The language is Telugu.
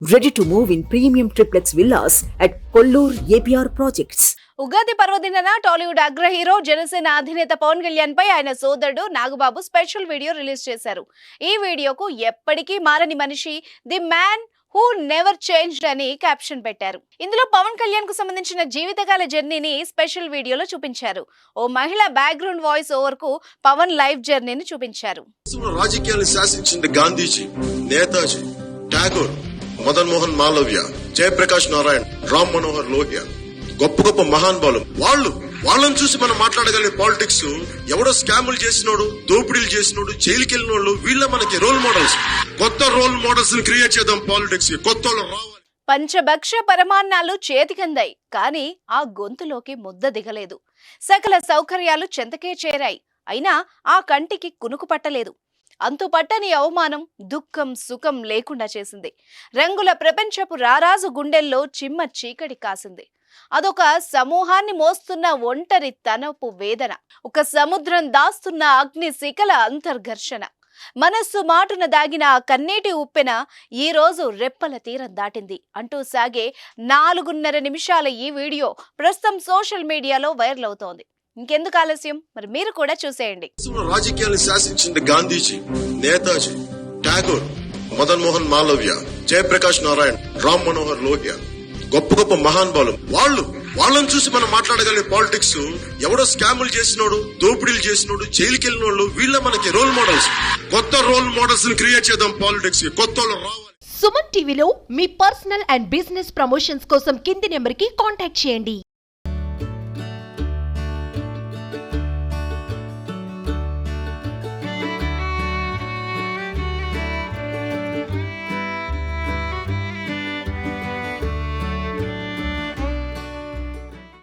Ready to move in premium triplex villas at Kollur APR Projects. Ugadi పర్వదినాన టాలీవుడ్ అగ్ర హీరో జనసేన అధినేత పవన్ కళ్యాణ్ పై ఆయన సోదరుడు నాగబాబు స్పెషల్ వీడియో రిలీజ్ చేశారు. ఈ వీడియోకు ఎప్పటికీ మారని మనిషి, the man who never changed అని క్యాప్షన్ పెట్టారు. ఇందులో పవన్ కళ్యాణ్ కు సంబంధించిన జీవితకాల జర్నీని స్పెషల్ వీడియోలో చూపించారు. ఓ మహిళ బ్యాక్గ్రౌండ్ వాయిస్ ఓవర్ కు పవన్ లైఫ్ జర్నీని చూపించారు. రాజకీయాలను శాసించింది గాంధీజీ, నేతాజీ, ఠాగూర్, మదన్ మోహన్ మాలవ్య, జయప్రకాష్ నారాయణ, రామ్ మనోహర్ లోహియా, గొప్ప గొప్ప మహానుభావులు. వాళ్ళని చూసి మనం మాట్లాడగలిగే పాలిటిక్స్ ఎవడో స్కాములు చేసినోడు, దోపిడీలు చేసినోడు, జైలుకి వెళ్ళినోళ్ళు, వీళ్ళ మనకి రోల్ మోడల్స్. కొత్త రోల్ మోడల్స్ క్రియేట్ చేద్దాం పాలిటిక్స్. కొత్త రావాలి. పంచభక్ష పరమాన్నాలు చేతికందాయి, కానీ ఆ గొంతులోకి ముద్ద దిగలేదు. సకల సౌకర్యాలు చెంతకే చేరాయి, అయినా ఆ కంటికి కునుకు పట్టలేదు. అంతుపట్టని అవమానం, దుఃఖం, సుఖం లేకుండా చేసింది. రంగుల ప్రపంచపు రారాజు గుండెల్లో చిమ్మ చీకటి కాసింది. అదొక సమూహాన్ని మోస్తున్న ఒంటరి తనపు వేదన, ఒక సముద్రం దాస్తున్న అగ్ని శిఖల అంతర్ఘర్షణ. మనస్సు మాటున దాగిన ఆ కన్నీటి ఉప్పెన ఈ రోజు రెప్పల తీరం దాటింది అంటూ సాగే 4.5 నిమిషాల ఈ వీడియో ప్రస్తుతం సోషల్ మీడియాలో వైరల్ అవుతోంది. ఇంకెందుకు ఆలస్యం, మరి మీరు కూడా చూసేయండి. రాజకీయాలను శాసించింది గాంధీజీ, నేతాజీ, ఠాగూర్, మదన్ మోహన్ మాలవ్య, జయప్రకాష్ నారాయణ, రామ్ మనోహర్ లోహియా, గొప్ప గొప్ప మహానుభావులు. వాళ్ళని చూసి మనం మాట్లాడగలిగే పాలిటిక్స్ ఎవడో స్కాములు చేసినోడు, దోపిడీలు చేసినోడు, జైలుకి వెళ్ళినోళ్ళు, వీళ్ళ మనకి రోల్ మోడల్స్. కొత్త రోల్ మోడల్స్ క్రియేట్ చేద్దాం పాలిటిక్స్. కొత్త రావాలి. సుమన్ టీవీలో మీ పర్సనల్ అండ్ బిజినెస్ ప్రమోషన్స్ కోసం కింది నెంబర్ కి కాంటాక్ట్ చేయండి.